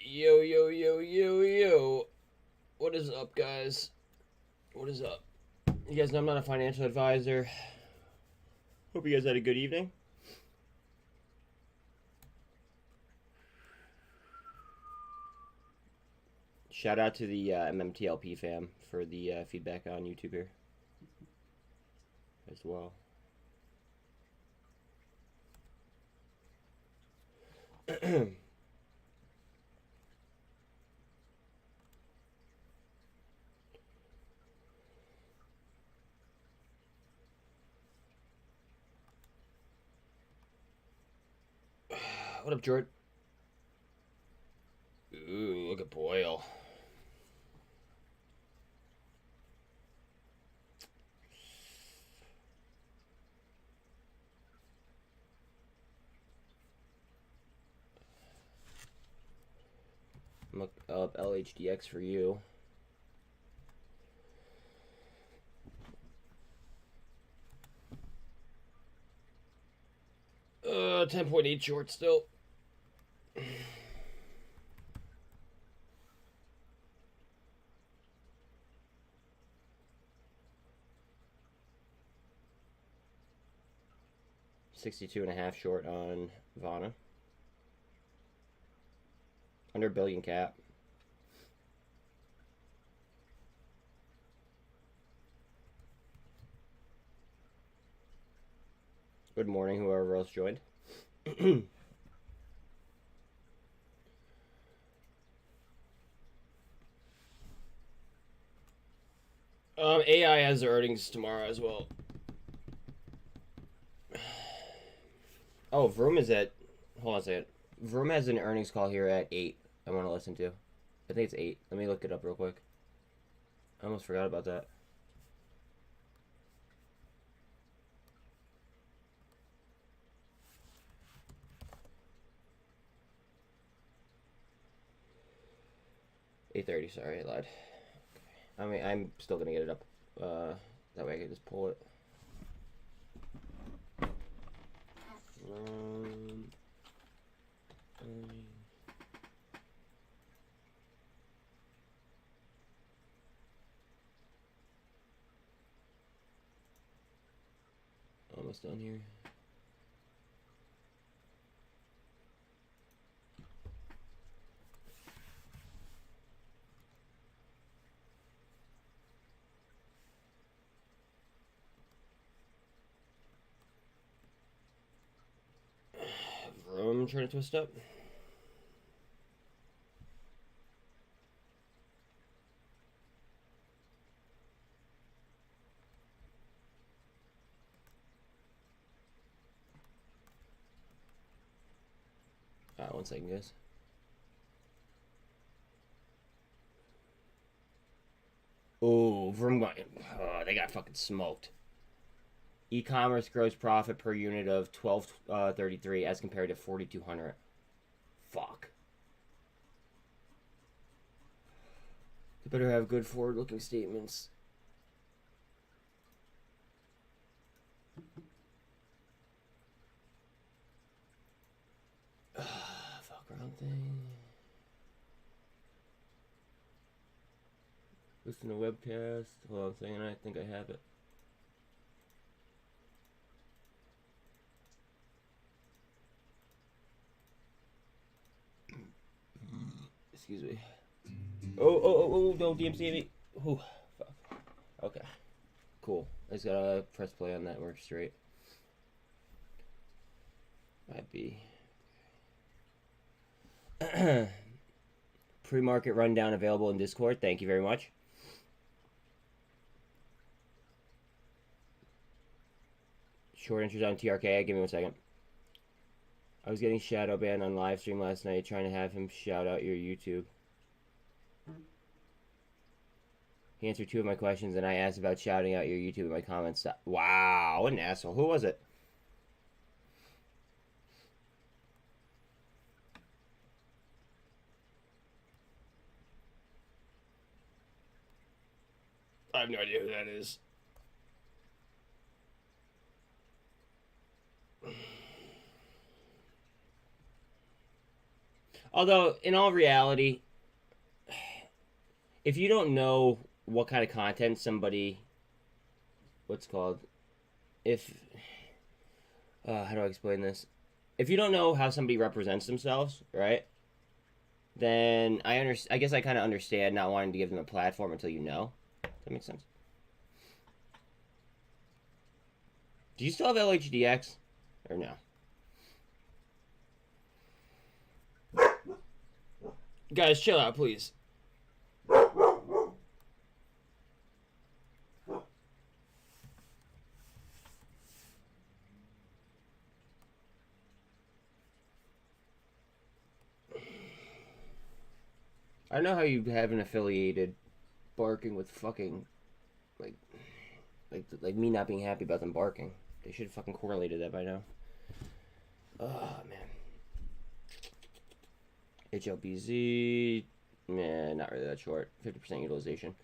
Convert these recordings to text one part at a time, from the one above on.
Yo, yo, yo, yo, yo. What is up, guys? What is up? You guys know I'm not a financial advisor. Hope you guys had a good evening. Shout out to the MMTLP fam for the feedback on YouTube here as well. What up, Jordan? Ooh, look at Boyle. Look up LHDX for you. 10.8 short still. $62.5 short on Vana. Under $1 billion cap. Good morning, whoever else joined. AI has earnings tomorrow as well. Oh, Vroom is at... Hold on a second. Vroom has an earnings call here at 8 I want to listen to. I think it's 8. Let me look it up real quick. I almost forgot about that. $8:30, sorry, I lied. I mean, I'm still going to get it up. That way I can just pull it. Almost done here. Vroom trying to twist up. One second, guys. Oh, Vroom going. Oh, they got fucking smoked. E-commerce gross profit per unit of $12.33 as compared to $4,200. Fuck. They better have good forward-looking statements. Fuck, wrong thing. Listen to webcast. Hold on a second, I think I have it. Excuse me. Oh, don't DMC me. Oh, fuck. Okay. Cool. I just gotta press play on that, work straight. Might be. Pre-market rundown available in Discord. Thank you very much. Short entries on TRK. Give me 1 second. I was getting shadow banned on live stream last night, trying to have him shout out your YouTube. He answered 2 of my questions, and I asked about shouting out your YouTube in my comments. Wow, what an asshole. Who was it? I have no idea who that is. Although, in all reality, if you don't know what kind of content somebody, what's called, if, how do I explain this? If you don't know how somebody represents themselves, right? Then I guess I kind of understand not wanting to give them a platform until you know. Does that make sense? Do you still have LHDX? Or no? Guys, chill out, please. I know how you haven't affiliated barking with fucking like me not being happy about them barking. They should have fucking correlated that by now. Oh man. HLBZ, man, not really that short. 50% utilization.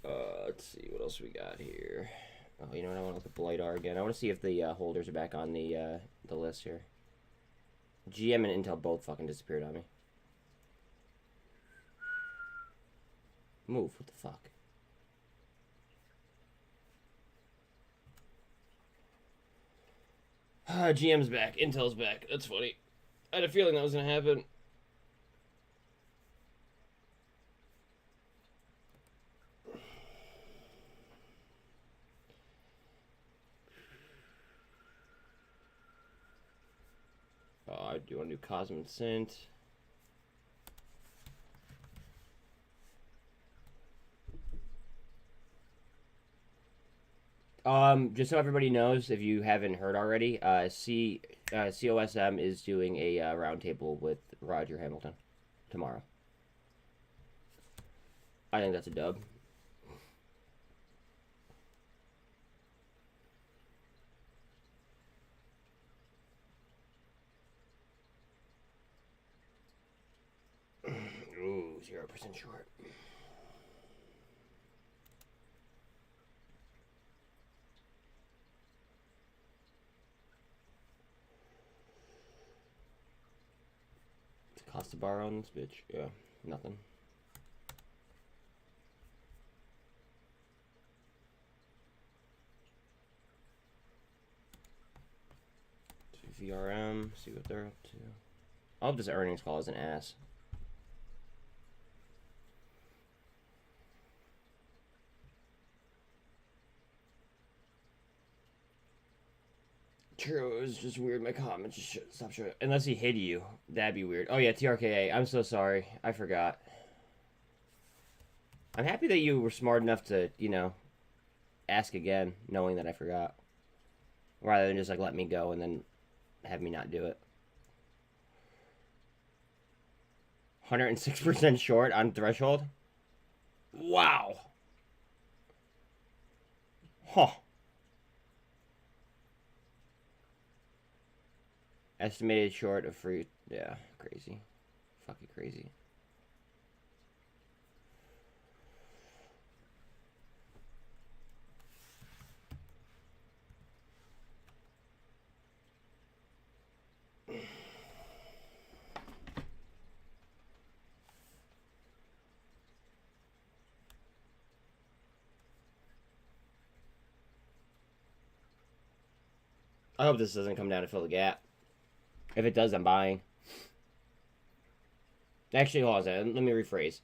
Let's see what else we got here. Oh, you know what? I want to look at Blightar again. I want to see if the holders are back on the list here. GM and Intel both fucking disappeared on me. Move. What the fuck? GM's back. Intel's back. That's funny. I had a feeling that was going to happen. Oh, I do want to do cosm and SINT. Just so everybody knows, if you haven't heard already, COSM is doing a roundtable with Roger Hamilton tomorrow. I think that's a dub. Ooh, 0% short. Cost to borrow on this bitch? Yeah, nothing. VRM, see what they're up to. I hope this earnings call is an ass. True, it was just weird. My comments just stop showing. Unless he hit you, that'd be weird. Oh yeah, TRKA. I'm so sorry. I forgot. I'm happy that you were smart enough to, you know, ask again, knowing that I forgot, rather than just like let me go and then have me not do it. 106% short on threshold. Wow. Huh. Estimated short of free. Yeah, crazy. Fucking crazy. I hope this doesn't come down to fill the gap. If it does, I'm buying. Actually, hold on a second. Let me rephrase.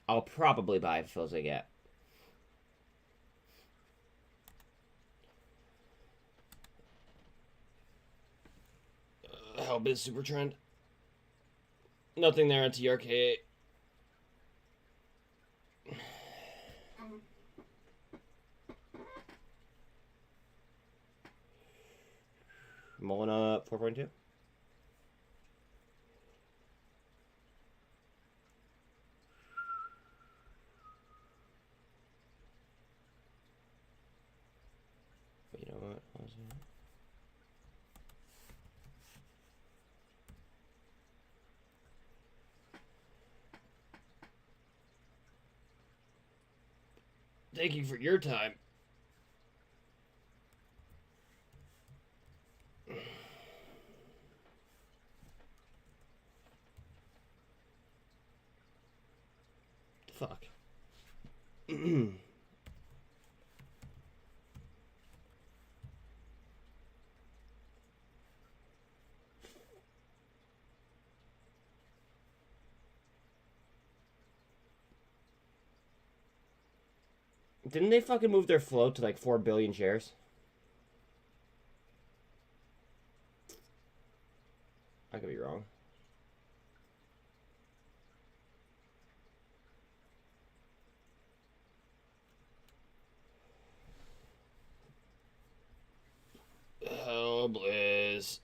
I'll probably buy if it fills the gap. Help is super trend. Nothing there on TRK. Mullen up 4.2. You know what? Thank you for your time. fuck? Didn't they fucking move their float to like 4 billion shares? I could be wrong. Oh, Blizz.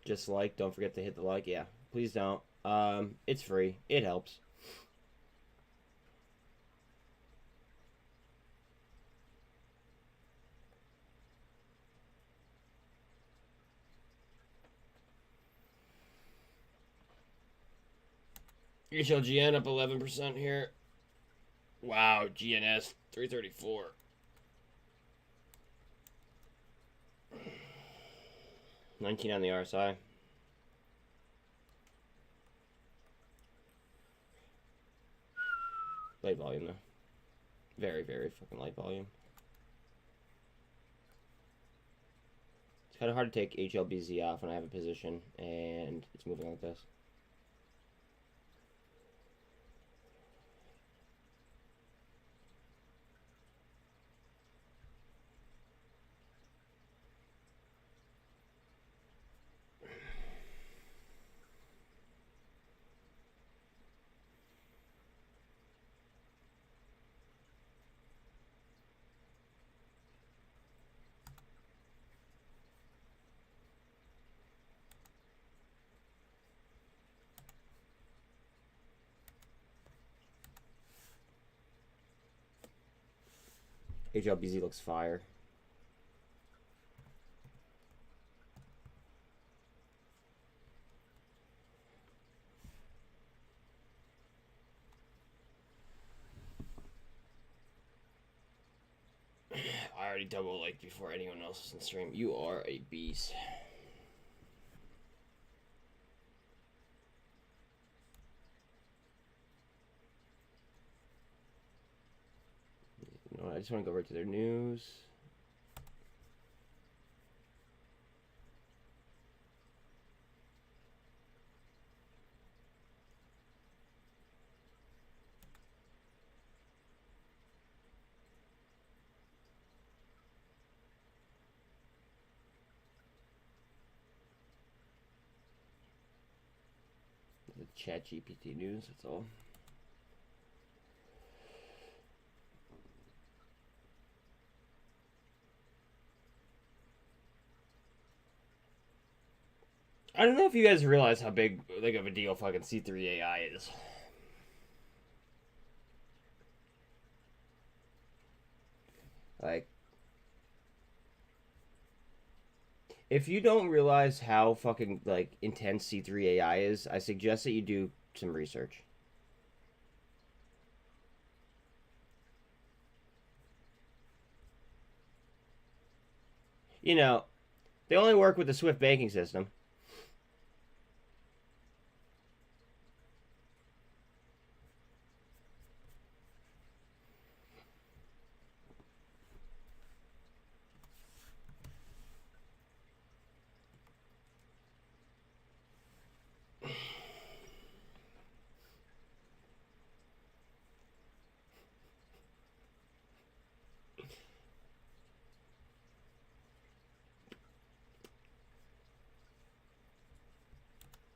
Just like, don't forget to hit the like. Yeah, please don't. It's free. It helps. HLGN up 11% here. Wow, GNS 334. $19 on the RSI. Light volume though. Very, very fucking light volume. It's kind of hard to take HLBZ off when I have a position and it's moving like this. HLBZ looks fire. I already double liked before anyone else is in stream. You are a beast. You know, I just want to go right to their news. The chat GPT news, that's all. I don't know if you guys realize how big like of a deal fucking C3 AI is. Like, if you don't realize how fucking like intense C3 AI is, I suggest that you do some research. You know, they only work with the Swift banking system.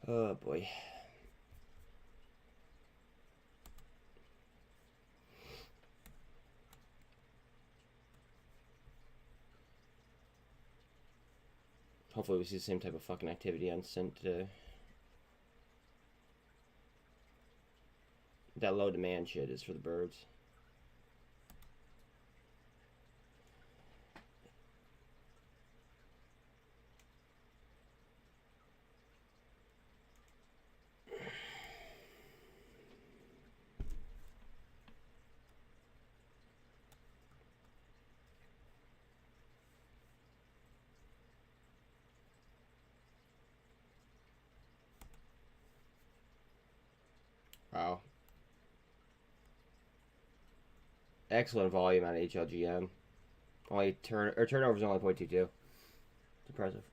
Oh boy. Hopefully we see the same type of fucking activity on SINT today. That low demand shit is for the birds. Wow. Excellent volume out of HLGM. Only turnover is only 0.22. It's impressive.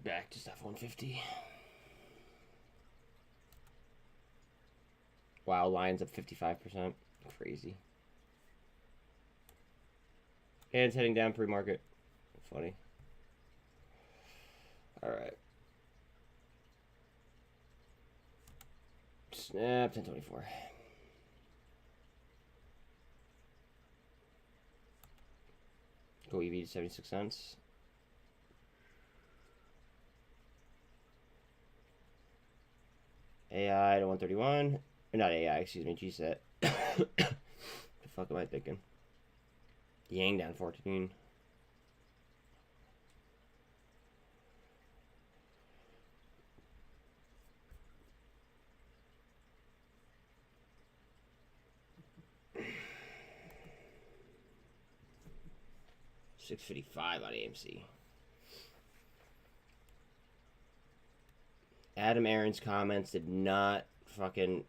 Back to stuff 150. Wow, Lions up 55%. Crazy. Hands heading down pre-market. Funny. Alright. Snap 1024. GoeV to 76 cents. AI to 131. Or not AI, excuse me, GSET. The fuck am I thinking? Yang down 14. $6.55 on AMC. Adam Aaron's comments did not fucking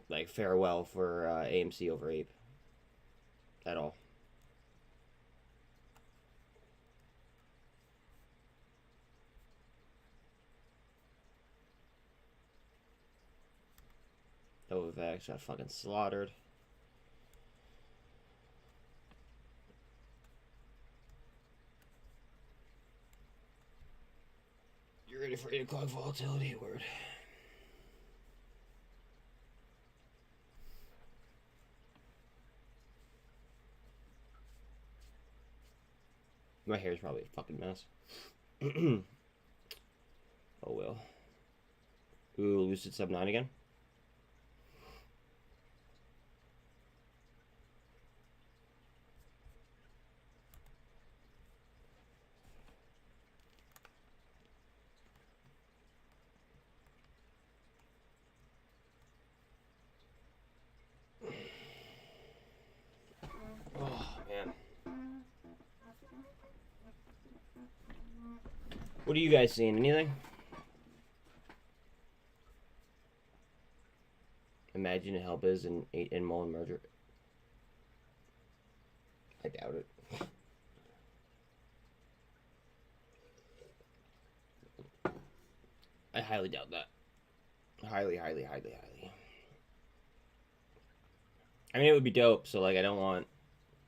like fare well for AMC over Ape at all. Novavax got fucking slaughtered. You're ready for 8 o'clock volatility? Word. My hair is probably a fucking mess. Oh well. Ooh, Lucid sub 9 again. Oh man. What are you guys seeing? Anything? Imagine a Helbiz and muln merger. I doubt it. I highly doubt that. Highly, highly, highly, highly. I mean, it would be dope, so, like, I don't want,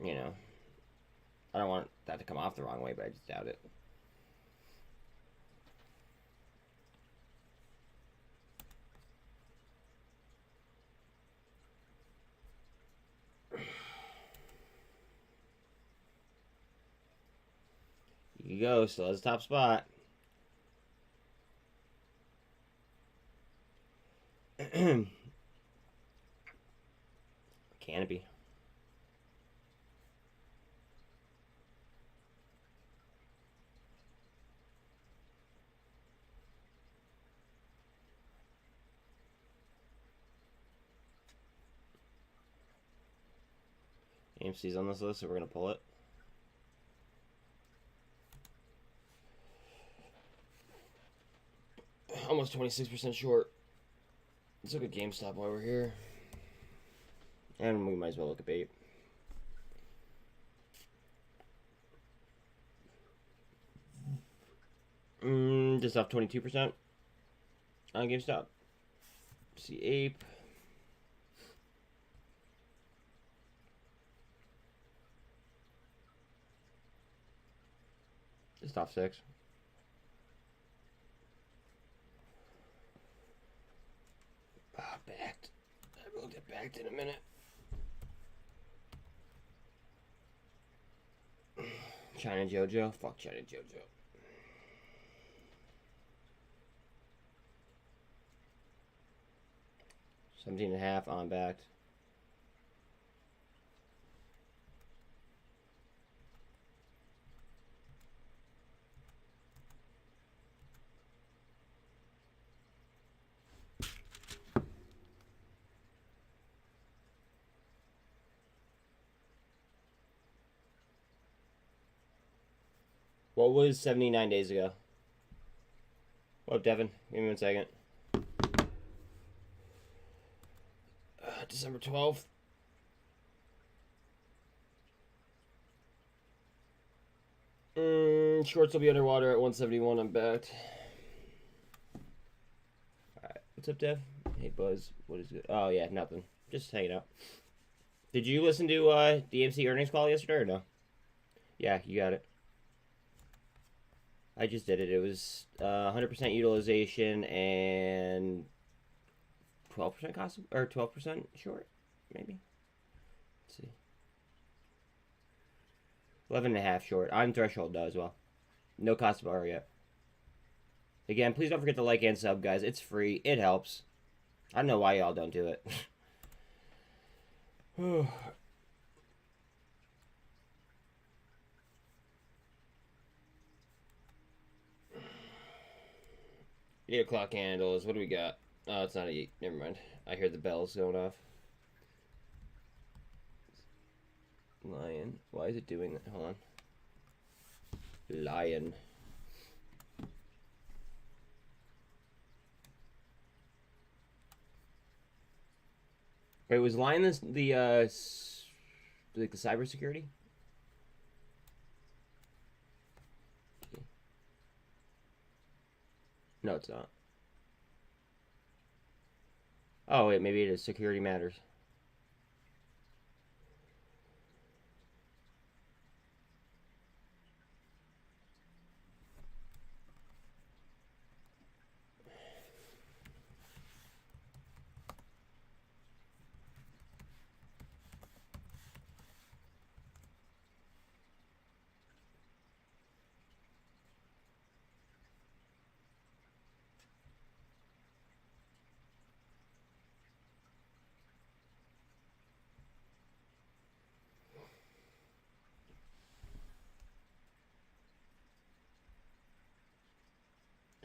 you know, I don't want that to come off the wrong way, but I just doubt it. You go, still has a top spot. Canopy. AMC's on this list, so we're going to pull it. Almost 26% short. Let's look at GameStop while we're here. And we might as well look at bait. Just off 22% on GameStop. See Ape. Just off 6. Backed. I haven't looked at backed in a minute. China JoJo. Fuck China JoJo. $17.5 on backed. What was 79 days ago? What up, Devin? Give me 1 second. December 12th. Shorts will be underwater at 171. I'm backed. Alright. What's up, Dev? Hey, Buzz. What is good? Oh, yeah, nothing. Just hanging out. Did you listen to the AMC earnings call yesterday or no? Yeah, you got it. I just did it. It was 100% utilization and 12% cost, or 12% short, maybe. Let's see. 11.5 short. On threshold though as well. No cost bar yet. Again, please don't forget to like and sub, guys. It's free. It helps. I don't know why y'all don't do it. 8 o'clock candles. What do we got? Oh, it's not 8. Never mind. I hear the bells going off. Lion. Why is it doing that? Hold on. Lion. Wait, was Lion the cybersecurity? No, it's not. Oh, wait, maybe it is. Security matters.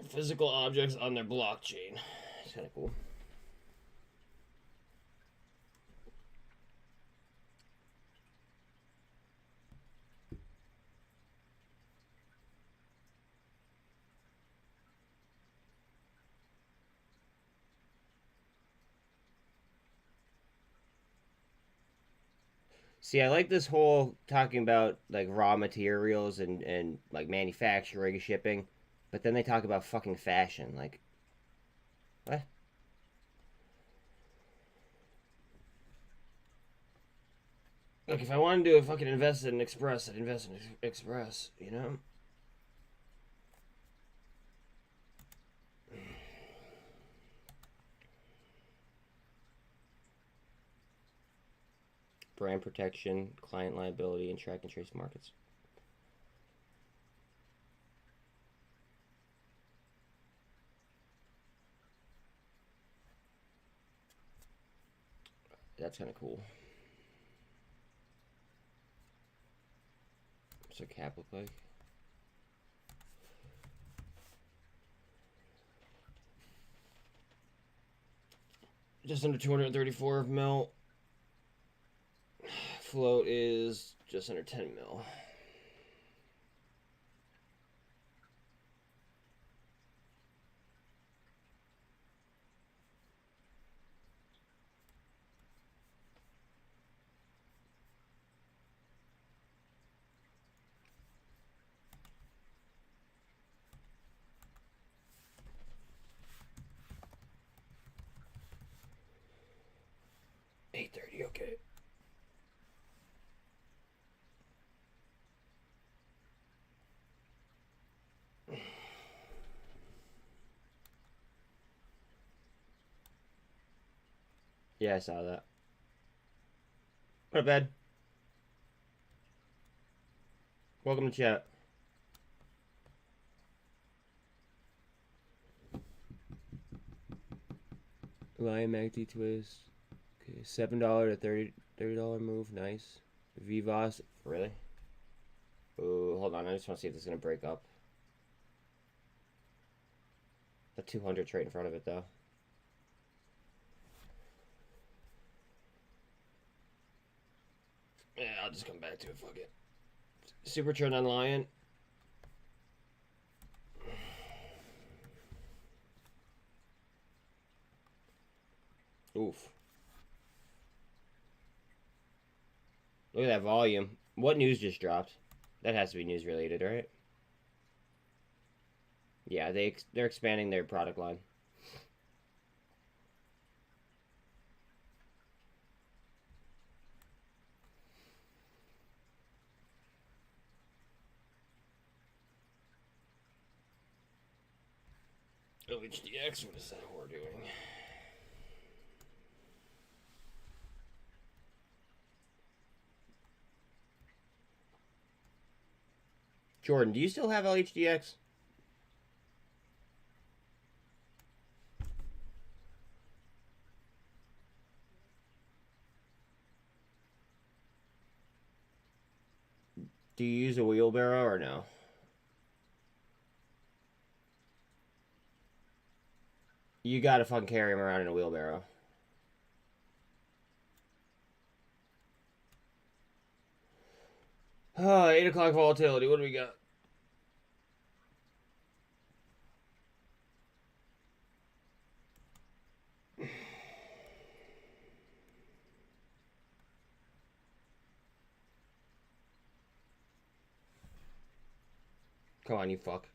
Physical objects on their blockchain. It's kind of cool. See, I like this whole talking about like raw materials and like manufacturing and shipping, but then they talk about fucking fashion. Like, what? Look, if I wanted to fucking invest in Express, I'd invest in Express, you know? Brand protection, client liability, and track and trace markets. That's kind of cool. What's their cap look like? Just under 234 mil. Float is just under 10 mil. $8.30, okay. Yeah, I saw that. Not bad. Welcome to chat. Lion MACD twist. Okay, $7 to $30 move. Nice. VVOS. Really? Oh, hold on. I just want to see if this is gonna break up. The 200 right in front of it though. Yeah, I'll just come back to it. Fuck it. Super trend on Lion. Oof. Look at that volume. What news just dropped? That has to be news related, right? Yeah, they're expanding their product line. OHDX, what is that whore doing? Jordan, do you still have LHDX? Do you use a wheelbarrow or no? You gotta fucking carry him around in a wheelbarrow. Oh, 8 o'clock volatility. What do we got? Come on, you fuck.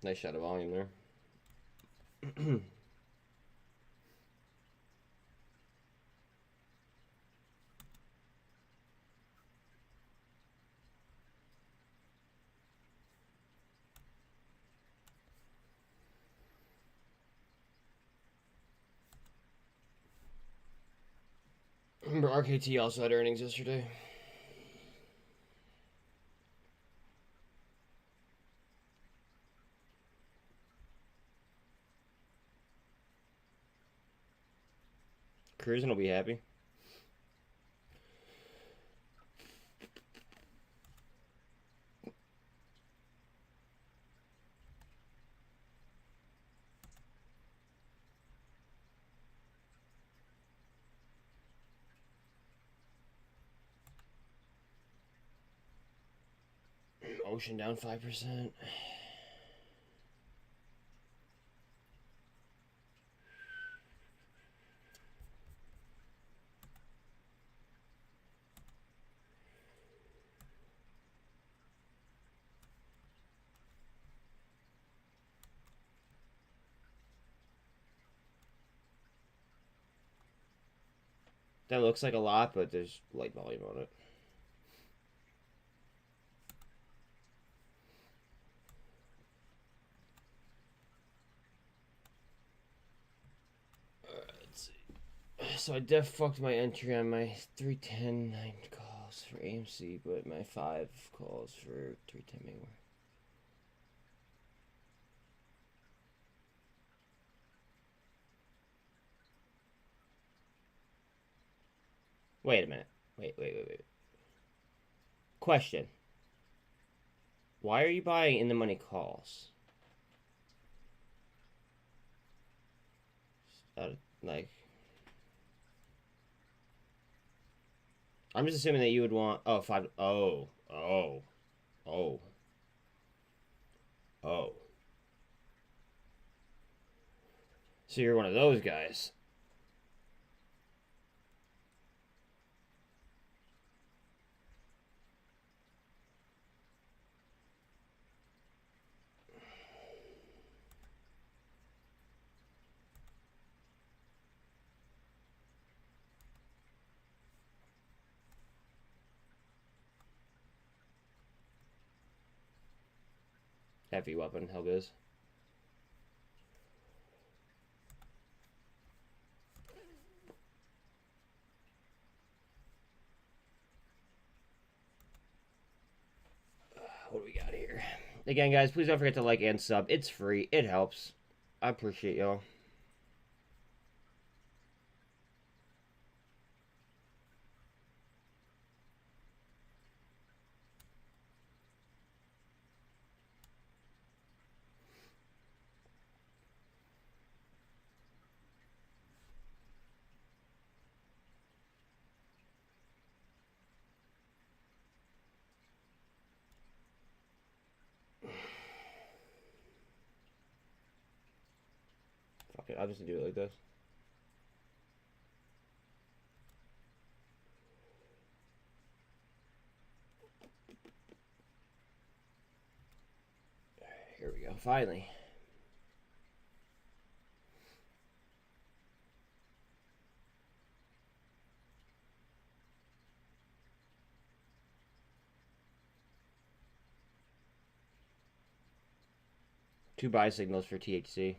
Nice shot of volume there. Remember, RKT also had earnings yesterday. Cruising will be happy. Ocean down 5%. That looks like a lot, but there's light volume on it. Let's see. So I def fucked my entry on my 310 9 calls for AMC, but my 5 calls for 310 Mayweather. Wait a minute. Wait. Question. Why are you buying in the money calls? Like, I'm just assuming that you would want. Oh, 5. Oh. So you're one of those guys. Heavy weapon, how goes? Again, guys, please don't forget to like and sub. It's free. It helps. I appreciate y'all. Fuck it, I'll just do it like this. Here we go, finally. Two buy signals for THC.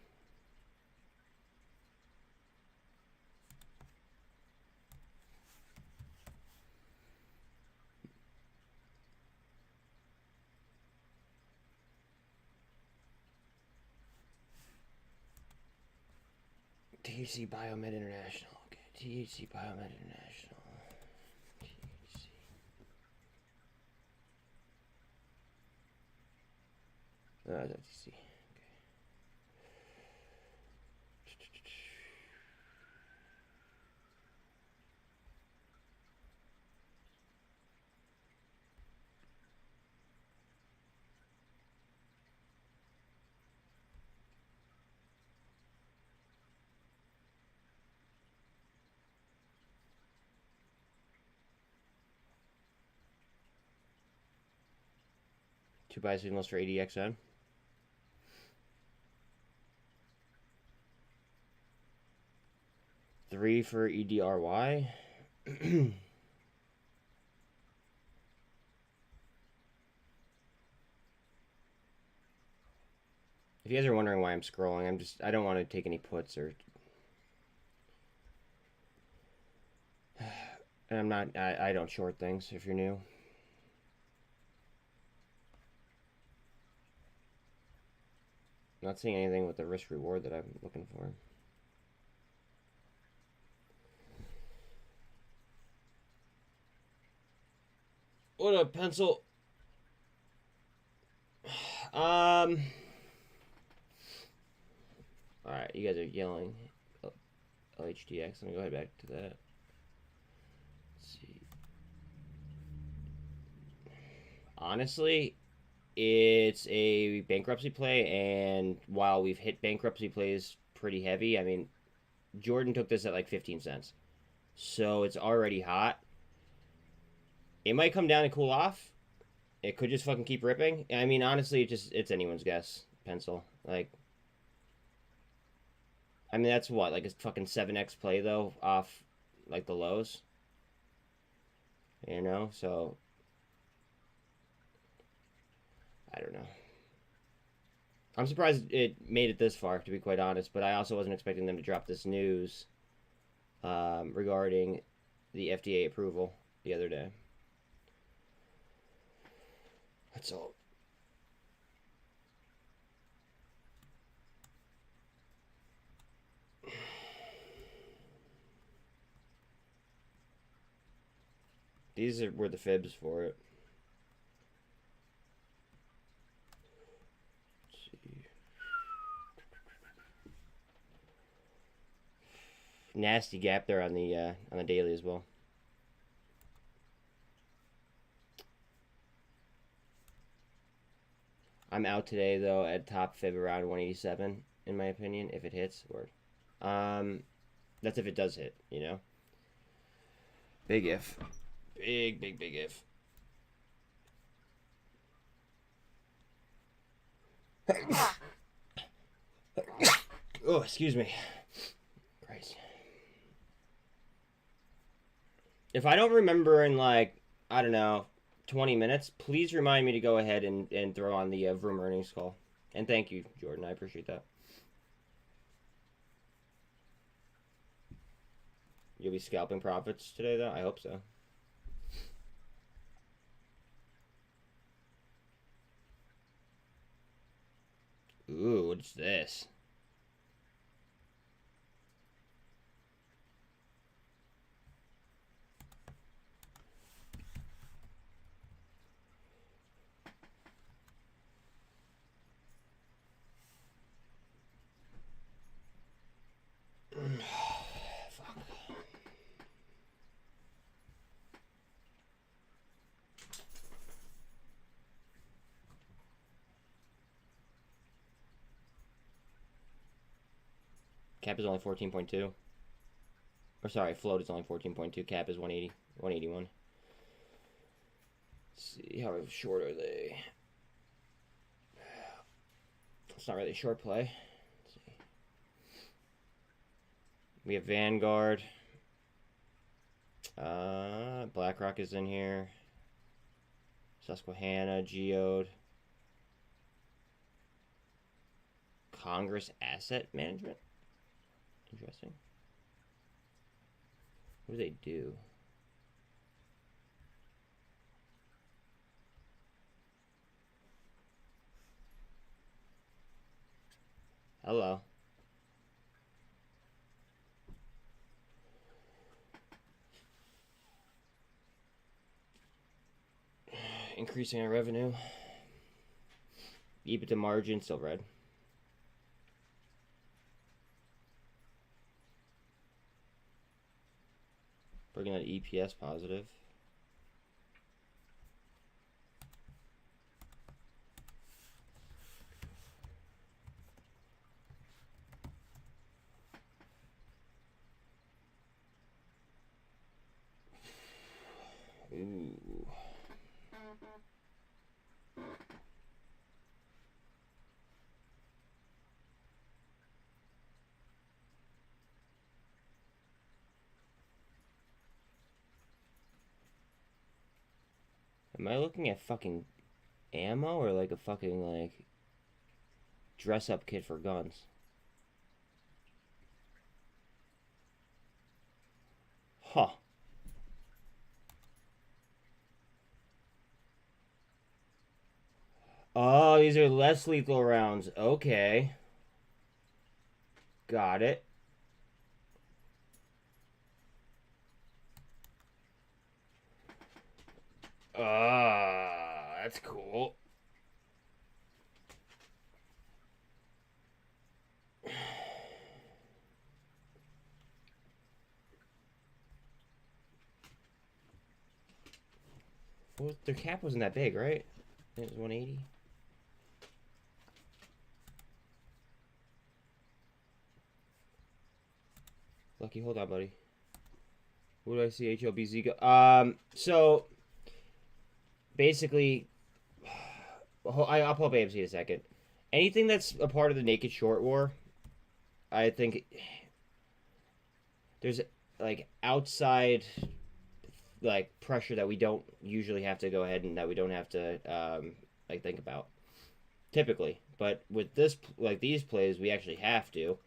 THC Biomed International. Okay, THC Biomed International. THC. That's THC. Two buy signals for ADXN. Three for EDRY. If you guys are wondering why I'm scrolling, I don't want to take any puts or... And I'm not, I don't short things if you're new. Not seeing anything with the risk reward that I'm looking for. What up, pencil? Alright, you guys are yelling. LHDX. Let me go ahead back to that. Let's see. Honestly, it's a bankruptcy play, and while we've hit bankruptcy plays pretty heavy, I mean, Jordan took this at like 15 cents. So it's already hot. It might come down and cool off. It could just fucking keep ripping. I mean, honestly, it's anyone's guess, pencil. Like, I mean, that's what, like a fucking 7x play, though, off, like, the lows. You know, so... I don't know. I'm surprised it made it this far, to be quite honest, but I also wasn't expecting them to drop this news regarding the FDA approval the other day. That's all. These were the fibs for it. Nasty gap there on the daily as well. I'm out today though at top fib around 187 in my opinion if it hits. Word. That's if it does hit, you know. Big if. Big if. Oh, excuse me. Christ. If I don't remember in, like, I don't know, 20 minutes, please remind me to go ahead and throw on the Vroom earnings call. And thank you, Jordan. I appreciate that. You'll be scalping profits today, though? I hope so. what's this? Cap is only 14.2. Or sorry, float is only 14.2. Cap is 180, 181. Let's see, how short are they? It's not really a short play. Let's see. We have Vanguard. BlackRock is in here. Susquehanna, Geode. Congress Asset Management. Interesting. What do they do? Hello. Increasing our revenue. EBITDA margin still red. Bringing that EPS positive. Ooh. Am I looking at fucking ammo or like a fucking like dress up kit for guns? Huh. Oh, these are less lethal rounds. Okay. Got it. That's cool. Well, their cap wasn't that big, right? It was 180. Lucky, hold on, buddy. What do I see? HLBZ go? So basically, I'll pull up AMC in a second. Anything that's a part of the naked short war, I think there's like outside like pressure that we don't usually have to go ahead and that we don't have to like think about typically. But with this, like these plays, we actually have to.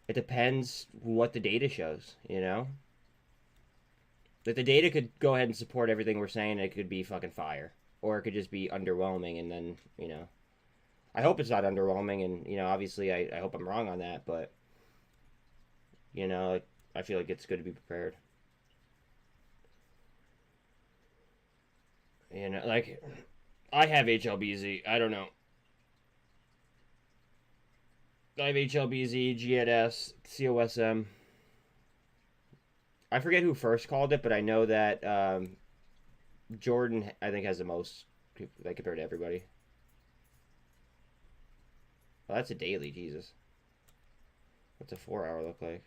It depends what the data shows, you know? Like the data could go ahead and support everything we're saying, and it could be fucking fire. Or it could just be underwhelming, and then, you know. I hope it's not underwhelming, and, you know, obviously I hope I'm wrong on that, but, you know, like, I feel like it's good to be prepared. You know, like, I have HLBZ. I don't know. I have HLBZ, GNS, COSM. I forget who first called it, but I know that Jordan, I think, has the most like compared to everybody. Well, that's a daily, Jesus. What's a 4-hour look like?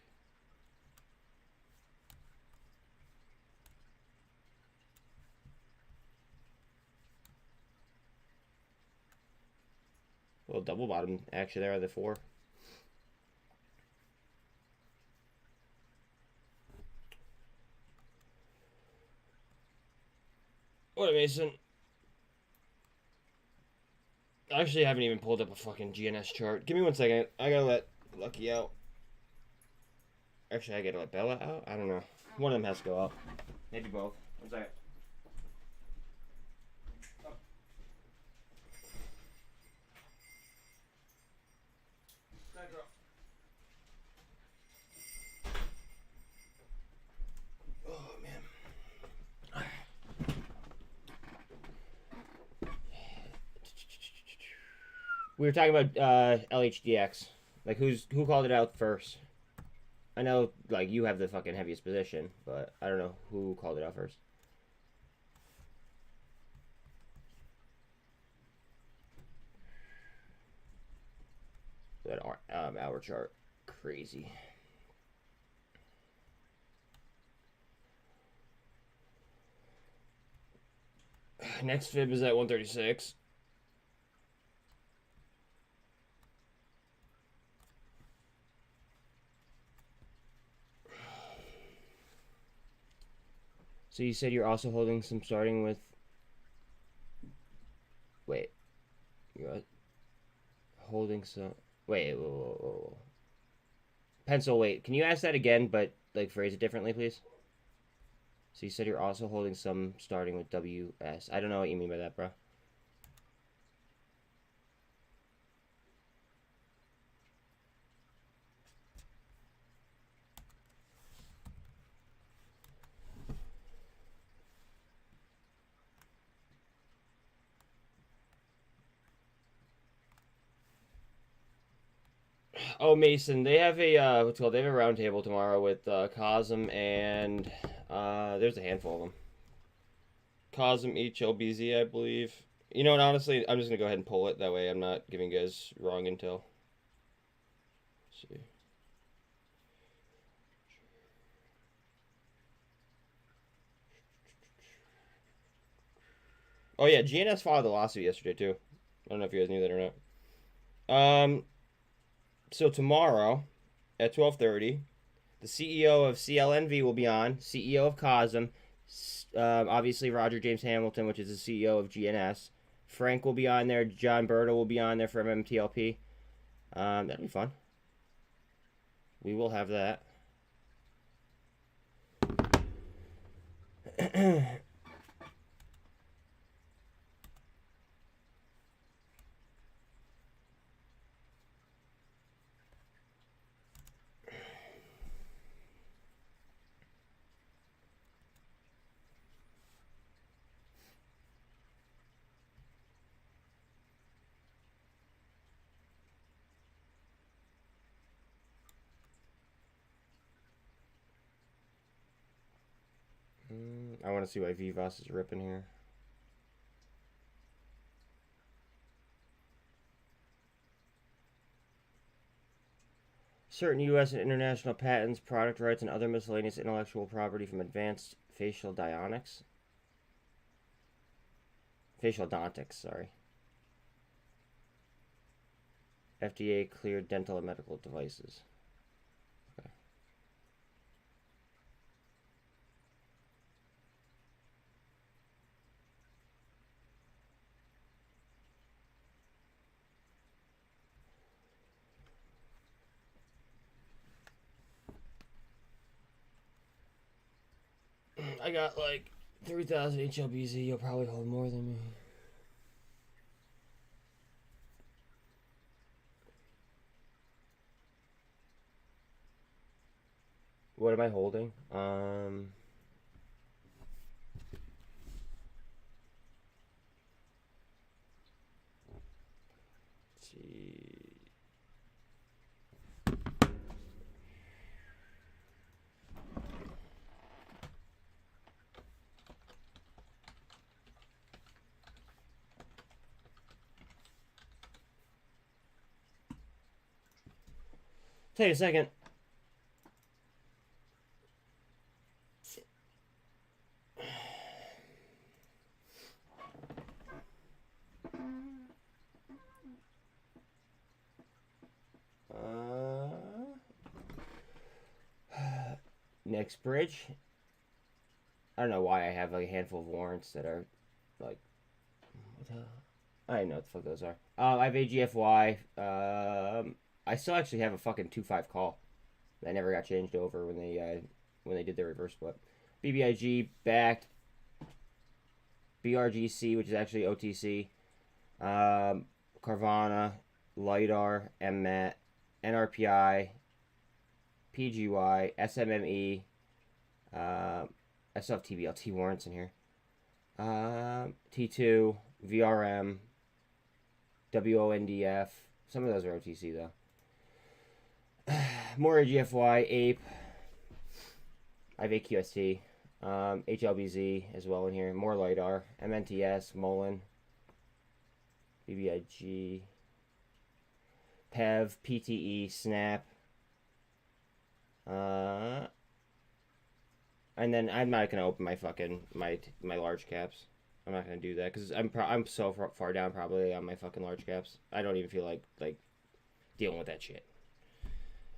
A little double bottom action there on the 4. What a Mason. Actually, I haven't even pulled up a fucking GNS chart. Give me 1 second. I gotta let Lucky out. Actually, I gotta let Bella out? I don't know. One of them has to go up. Maybe both. 1 second. We were talking about LHDX. Like, who called it out first? I know, like, you have the fucking heaviest position, but I don't know who called it out first. That hour chart, crazy. Next fib is at 136. So you said you're also holding some starting with... Wait. You're holding some... Wait, whoa. Pencil, wait. Can you ask that again, but, like, phrase it differently, please? So you said you're also holding some starting with WS. I don't know what you mean by that, bro. Oh, Mason, they have a what's called? They have a roundtable tomorrow with Cosm and there's a handful of them. Cosm HLBZ, I believe. You know what? Honestly, I'm just gonna go ahead and pull it. That way, I'm not giving you guys wrong intel. Let's see. Oh yeah, GNS filed a lawsuit yesterday too. I don't know if you guys knew that or not. So tomorrow at 12:30, the CEO of CLNV will be on. CEO of COSM, obviously Roger James Hamilton, which is the CEO of GNS. Frank will be on there. John Berta will be on there for MMTLP. That'll be fun. We will have that. I want to see why Vivas is ripping here. Certain U.S. and international patents, product rights, and other miscellaneous intellectual property from advanced facial dionics. Facial odontics, sorry. FDA cleared dental and medical devices. Okay. I got like 3,000 HLBZ. You'll probably hold more than me. What am I holding? Let's see. Take a second. Next bridge. I don't know why I have like a handful of warrants that are like, what the hell? I don't know what the fuck those are. I have AGFY. I still actually have a fucking 2.5 call that never got changed over when they did their reverse split. BBIG backed. BRGC, which is actually OTC. Carvana, LiDAR, MMat, NRPI, PGY, SMME. I still have tblt warrants in here. T2, VRM, WONDF. Some of those are OTC though. More GFY, APE. I have AQST. HLBZ as well in here. More LiDAR. MNTS, muln. BBIG. PEV, PTE, SNAP. And then I'm not gonna open my fucking my large caps. I'm not gonna do that because I'm so far down probably on my fucking large caps. I don't even feel like dealing with that shit.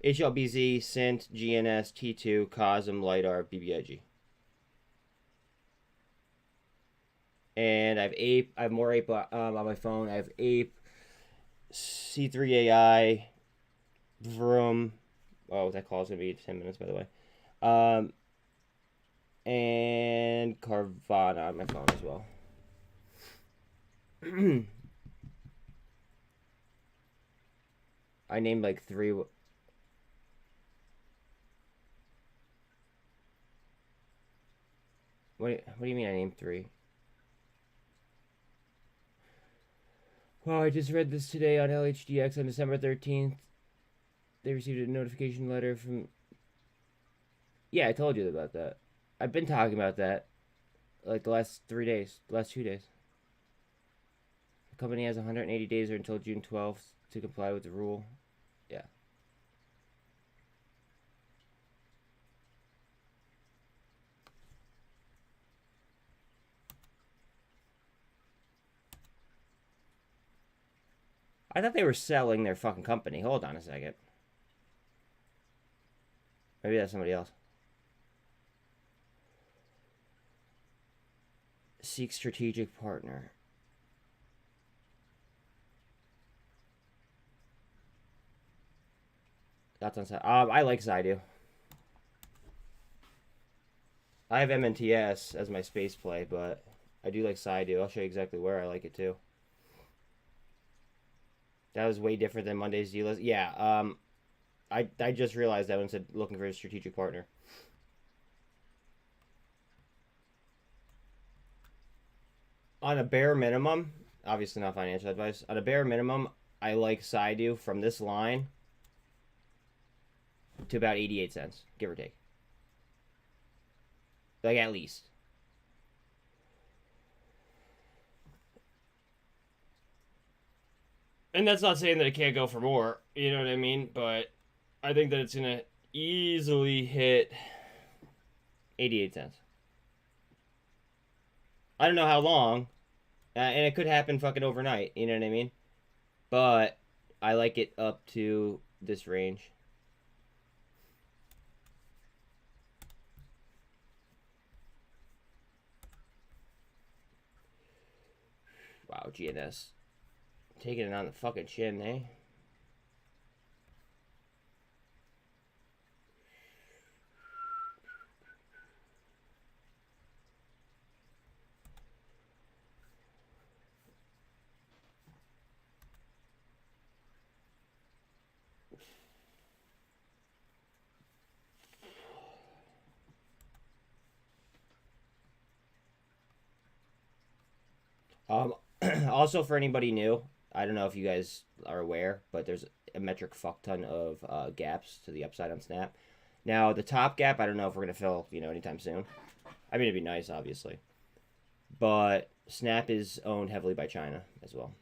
HLBZ, SINT, GNS, T2, cosm, LiDAR, BBIG. And I have APE. I have more APE on my phone. I have APE, C3AI, VRM. Oh, that call's gonna be 10 minutes, by the way. And Carvana on my phone as well. I named like 3. What do you mean I named 3? Well, I just read this today on LHDX on December 13th. They received a notification letter from... Yeah, I told you about that. I've been talking about that like the last 3 days, the last 2 days. The company has 180 days or until June 12th to comply with the rule. Yeah. I thought they were selling their fucking company. Hold on a second. Maybe that's somebody else. Seek strategic partner. That's on side. I like Zydu. I have MNTS as my space play, but I do like Zydu. I'll show you exactly where I like it too. That was way different than Monday's deal list. Yeah, I just realized that when it said looking for a strategic partner. On a bare minimum, obviously not financial advice. On a bare minimum, I like Zydu from this line to about 88 cents, give or take. Like, at least. And that's not saying that it can't go for more, you know what I mean? But I think that it's going to easily hit 88 cents. I don't know how long, and it could happen fucking overnight, you know what I mean? But I like it up to this range. Wow, GNS. Taking it on the fucking chin, eh? Also, for anybody new, I don't know if you guys are aware, but there's a metric fuck ton of gaps to the upside on Snap. Now, the top gap, I don't know if we're going to fill, anytime soon. I mean, it'd be nice, obviously. But Snap is owned heavily by China as well.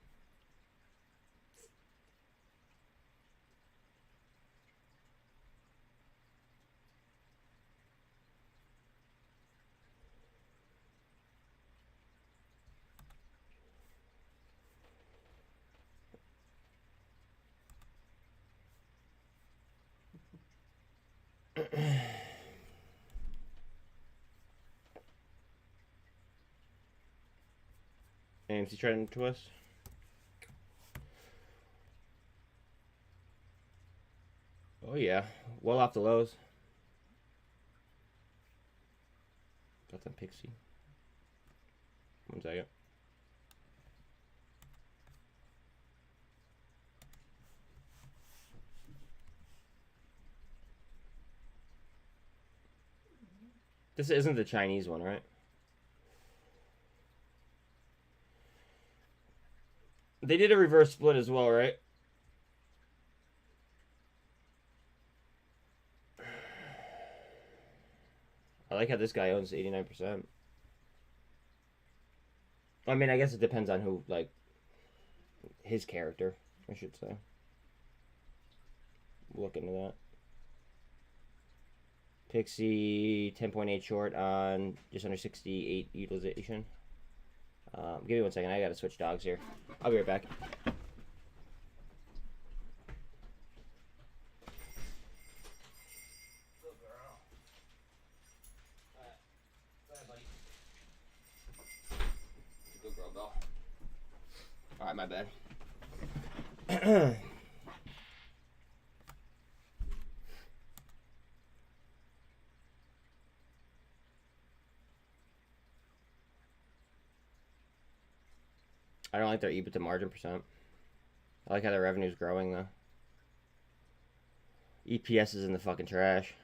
AMC trend twist. Oh yeah, well off the lows. Got some Pixie. 1 second. This isn't the Chinese one, right? They did a reverse split as well, right? I like how this guy owns 89%. I mean, I guess it depends on who, like, his character, I should say. Look into that. Pixie 10.8 short on just under 68 utilization. Give me 1 second. I gotta switch dogs here. I'll be right back. Good girl. Alright. Go ahead, buddy. Good girl, Bill. Alright, my bad. I don't like their EBITDA margin percent. I like how their revenue's growing, though. EPS is in the fucking trash.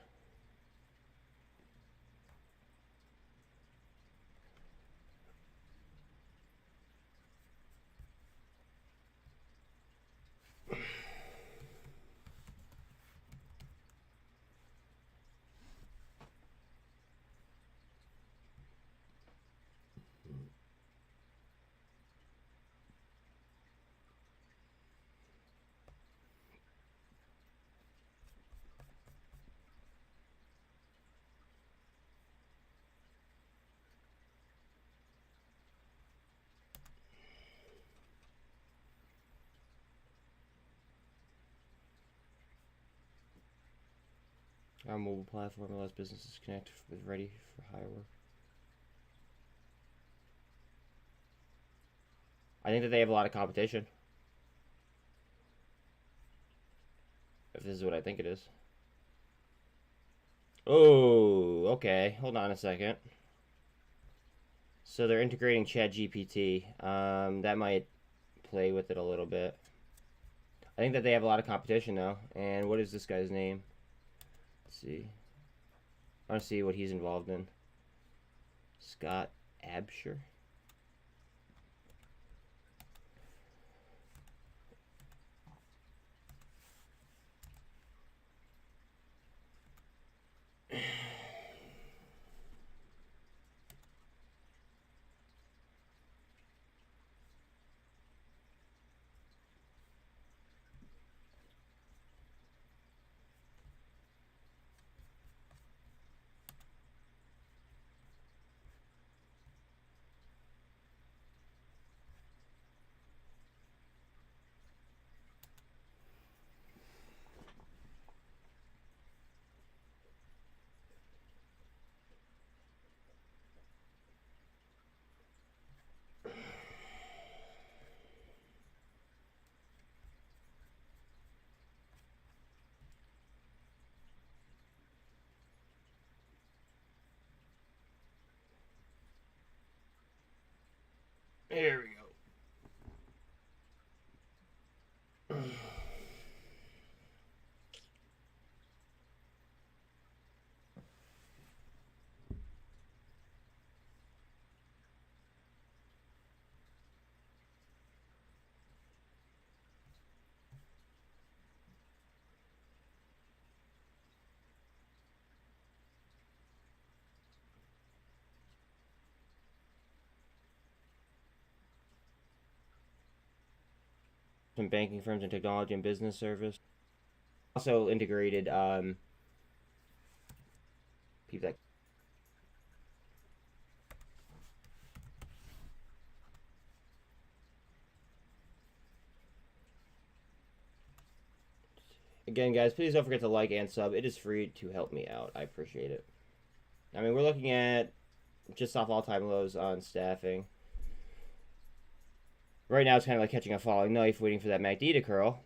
Our mobile platform allows businesses to connect with ready for hire work. I think that they have a lot of competition. If this is what I think it is. Oh, okay. Hold on a second. So they're integrating ChatGPT. That might play with it a little bit. I think that they have a lot of competition though. And what is this guy's name? Let's see. I want to see what he's involved in. Scott Absher. There we go. Some banking firms and technology and business service. Also integrated people that again, guys, please don't forget to like and sub. It is free to help me out. I appreciate it. I mean, we're looking at just off all-time lows on staffing. Right now, it's kind of like catching a falling knife, waiting for that MACD to curl.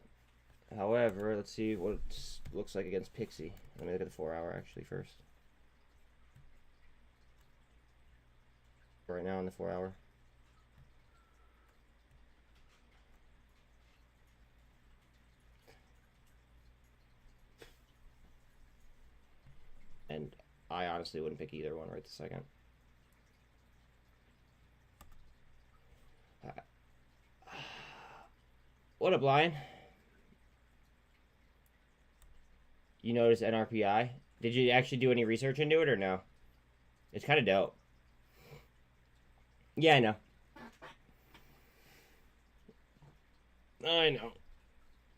However, let's see what it looks like against Pixie. Let me look at the 4-hour actually first. Right now on the 4-hour. And I honestly wouldn't pick either one right this second. What up, Lion? You notice NRPI? Did you actually do any research into it or no? It's kind of dope. Yeah, I know. I know.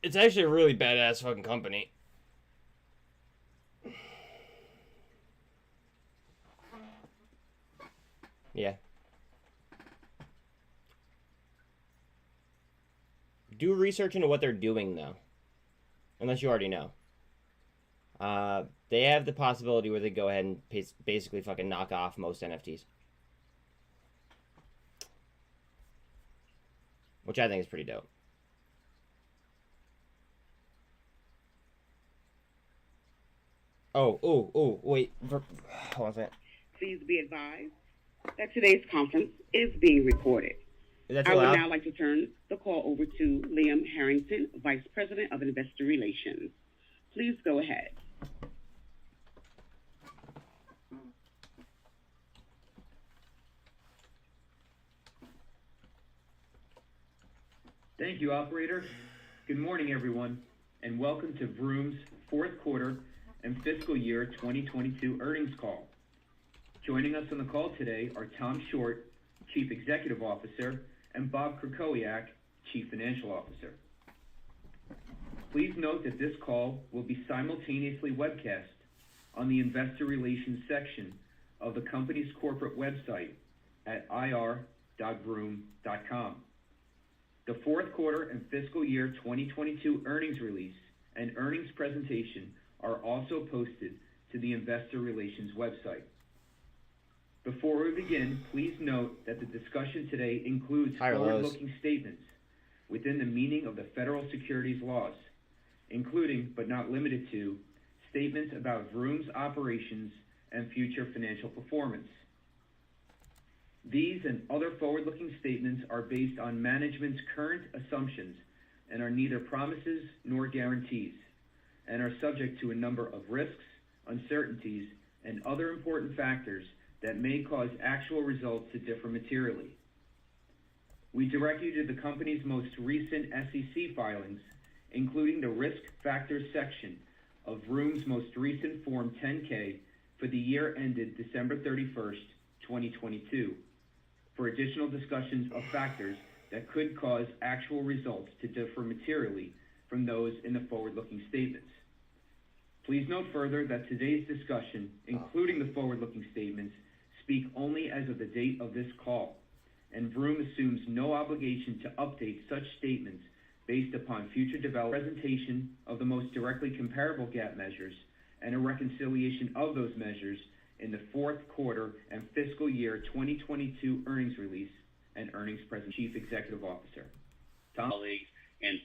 It's actually a really badass fucking company. Yeah. Do research into what they're doing, though. Unless you already know. They have the possibility where they go ahead and basically fucking knock off most NFTs. Which I think is pretty dope. Oh, wait. Hold on a second. Please be advised that today's conference is being recorded. I would now like to turn the call over to Liam Harrington, Vice President of Investor Relations. Please go ahead. Thank you, operator. Good morning, everyone, and welcome to Vroom's fourth quarter and fiscal year 2022 earnings call. Joining us on the call today are Tom Short, Chief Executive Officer, and Bob Krakowiak, Chief Financial Officer. Please note that this call will be simultaneously webcast on the Investor Relations section of the company's corporate website at ir.vroom.com. The fourth quarter and fiscal year 2022 earnings release and earnings presentation are also posted to the Investor Relations website. Before we begin, please note that the discussion today includes forward-looking statements within the meaning of the federal securities laws, including, but not limited to, statements about Vroom's operations and future financial performance. These and other forward-looking statements are based on management's current assumptions and are neither promises nor guarantees, and are subject to a number of risks, uncertainties, and other important factors that may cause actual results to differ materially. We direct you to the company's most recent SEC filings, including the Risk Factors section of Vroom's most recent Form 10-K for the year ended December 31st, 2022, for additional discussions of factors that could cause actual results to differ materially from those in the forward-looking statements. Please note further that today's discussion, including the forward-looking statements, speak only as of the date of this call, and Vroom assumes no obligation to update such statements based upon future development. Presentation of the most directly comparable GAAP measures and a reconciliation of those measures in the fourth quarter and fiscal year 2022 earnings release and earnings presentation. Chief Executive Officer. Tom? And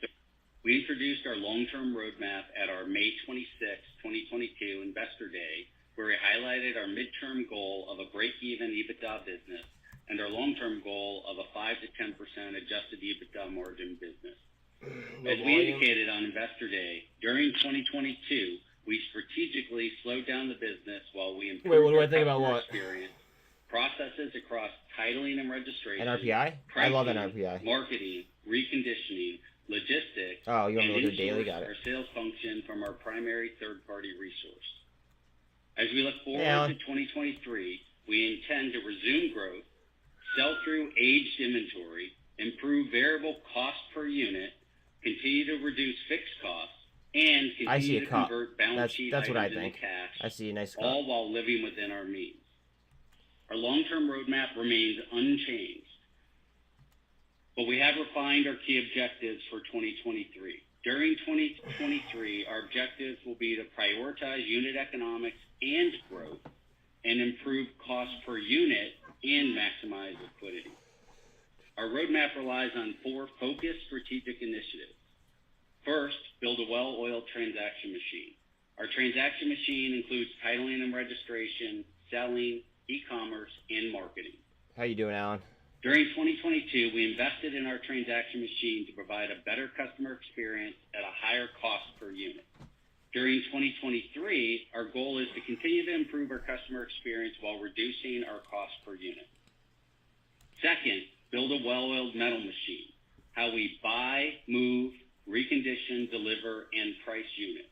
we introduced our long-term roadmap at our May 26, 2022 Investor Day, where we highlighted our midterm goal of a break-even EBITDA business and our long-term goal of a 5 to 10% adjusted EBITDA margin business. As we indicated on Investor Day, during 2022, we strategically slowed down the business while we improved what do I think about what? Experience, processes across titling and registration, NRPI? pricing, I love NRPI. marketing, reconditioning, logistics, Oh, you want me to and look at daily? Got it. our sales function from our primary third-party resource. As we look forward Yeah. to 2023, we intend to resume growth, sell through aged inventory, improve variable cost per unit, continue to reduce fixed costs, and continue to convert balance sheet items into cash, I see a nice cut. all while living within our means. Our long-term roadmap remains unchanged, but we have refined our key objectives for 2023. During 2023, our objectives will be to prioritize unit economics and growth, and improve cost per unit and maximize liquidity. Our roadmap relies on 4 focused strategic initiatives. First, build a well-oiled transaction machine. Our transaction machine includes titling and registration, selling, e-commerce, and marketing. How you doing, Alan? During 2022, we invested in our transaction machine to provide a better customer experience at a higher cost per unit. During 2023, our goal is to continue to improve our customer experience while reducing our cost per unit. Second, build a well-oiled metal machine. how we buy, move, recondition, deliver, and price units.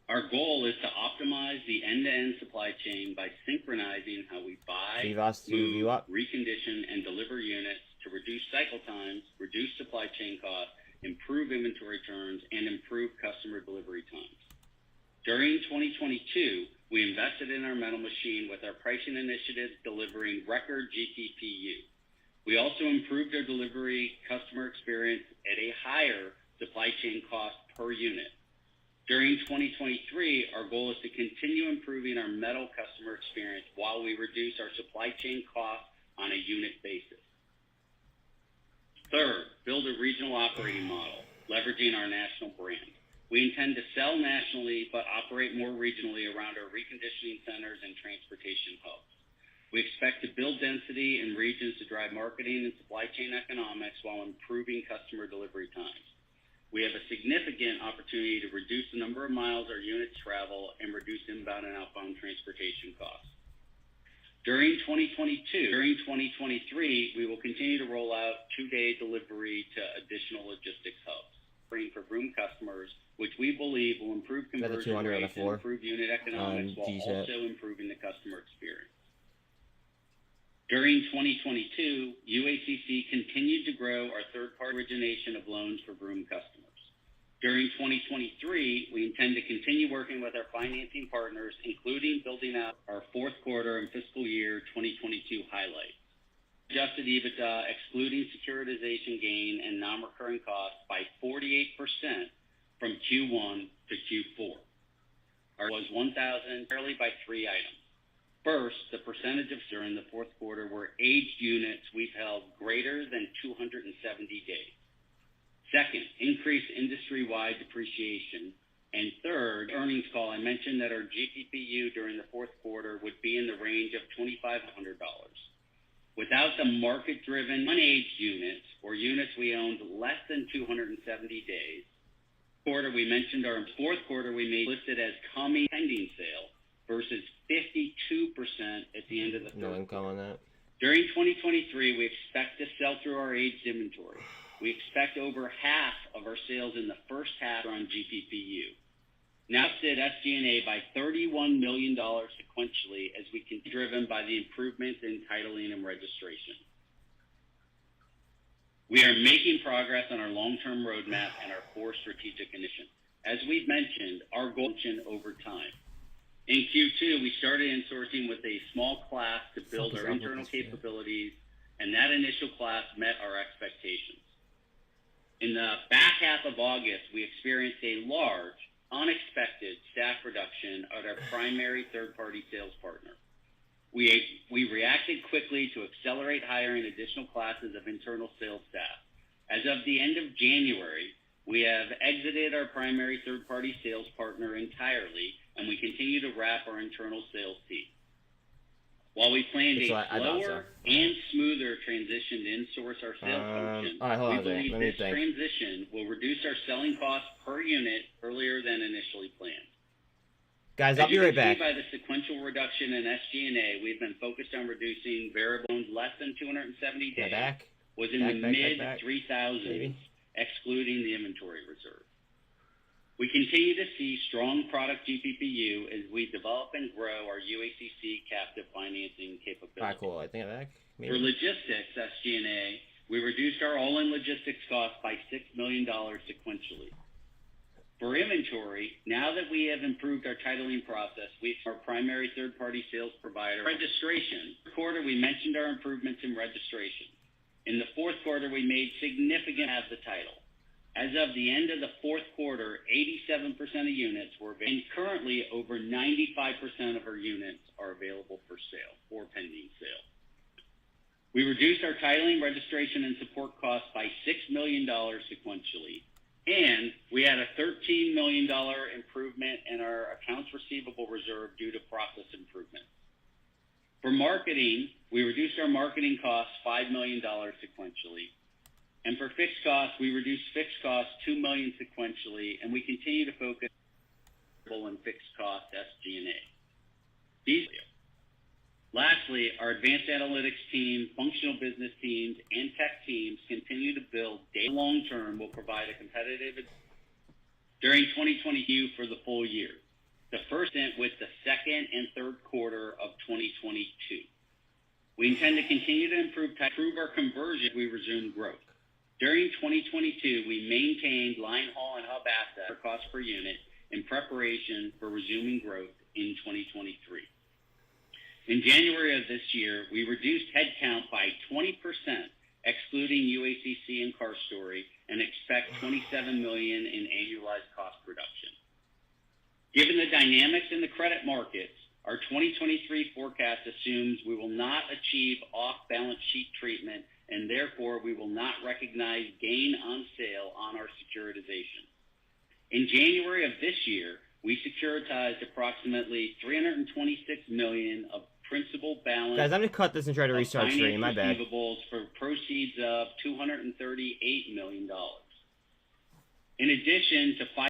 Our goal is to optimize the end-to-end supply chain by synchronizing how we buy, move, recondition, and deliver units to reduce cycle times, reduce supply chain costs, improve inventory turns, and improve customer delivery times. During 2022, we invested in our metal machine with our pricing initiatives delivering record GPPU. We also improved our delivery customer experience at a higher supply chain cost per unit. During 2023, our goal is to continue improving our metal customer experience while we reduce our supply chain costs on a unit basis. Third, build a regional operating model, leveraging our national brand. We intend to sell nationally, but operate more regionally around our reconditioning centers and transportation hubs. We expect to build density in regions to drive marketing and supply chain economics while improving customer delivery times. We have a significant opportunity to reduce the number of miles our units travel and reduce inbound and outbound transportation costs. During 2023, we will continue to roll out 2-day delivery to additional logistics hubs, for Vroom customers, which we believe will improve conversion rates and improve unit economics while also improving the customer experience. During 2022, UACC continued to grow our third-party origination of loans for Vroom customers. During 2023, we intend to continue working with our financing partners, including building out our fourth quarter and fiscal year 2022 highlights. Adjusted EBITDA, excluding securitization gain and non-recurring costs, by 48% from Q1 to Q4. Was 1,000 fairly by 3 items. First, the percentage of during the fourth quarter were aged units we've held greater than 270 days. Second, increased industry-wide depreciation. And third, earnings call, I mentioned that our GPPU during the fourth quarter would be in the range of $2,500. Without the market-driven unaged units or units we owned less than 270 days, we mentioned our fourth quarter we made listed as coming pending sale versus 52% at the end of the third. No income on that. During 2023, we expect to sell through our aged inventory. We expect over half of our sales in the first half on GPPU. Now sit SG&A by $31 million sequentially as we can be driven by the improvements in titling and registration. We are making progress on our long-term roadmap and our 4 strategic initiatives. As we've mentioned, our goal is over time. In Q2, we started insourcing with a small class to build our internal capabilities, and that initial class met our expectations. In the back half of August, we experienced a large, unexpected staff reduction at our primary third-party sales partner. We reacted quickly to accelerate hiring additional classes of internal sales staff. As of the end of January, we have exited our primary third-party sales partner entirely, and we continue to wrap our internal sales team. While we planned a slower and smoother transition to insource our sales function, we believe this transition will reduce our selling costs per unit earlier than initially planned. Guys, I'll be right back. By the sequential reduction in SG&A, we've been focused on reducing variable loans less than 270 days. Was in the mid-3,000s, excluding the inventory reserve. We continue to see strong product GPPU as we develop and grow our UACC captive financing capability. All right, cool. I think I'm back. For logistics SG&A, we reduced our all-in logistics costs by $6 million sequentially. For inventory, now that we have improved our titling process, we are our primary third-party sales provider. Registration. This quarter, we mentioned our improvements in registration. In the fourth quarter, we made significant as the title. As of the end of the fourth quarter, 87% of units were available, and currently over 95% of our units are available for sale or pending sale. We reduced our titling, registration, and support costs by $6 million sequentially, and we had a $13 million improvement in our accounts receivable reserve due to process improvements. For marketing, we reduced our marketing costs $5 million sequentially. And for fixed costs, we reduced fixed costs $2 million sequentially, and we continue to focus on fixed cost SG&A. Lastly, our advanced analytics team, functional business teams, and tech teams continue to build data long-term will provide a competitive advantage during 2022 for the full year. The first stint with the second and third quarter of 2022. We intend to continue to improve our conversion as we resume growth. During 2022, we maintained line haul and hub asset cost per unit in preparation for resuming growth in 2023. In January of this year, we reduced headcount by 20%, excluding UACC and Car Story, and expect $27 million in annualized cost reduction. Given the dynamics in the credit markets, our 2023 forecast assumes we will not achieve off-balance sheet treatment, and therefore we will not recognize gain on sale on our securitization. In January of this year, we securitized approximately $326 million of principal balance. Guys, I'm going to cut this and try to restart stream. My bad. Receivables for proceeds of $238 million. In addition to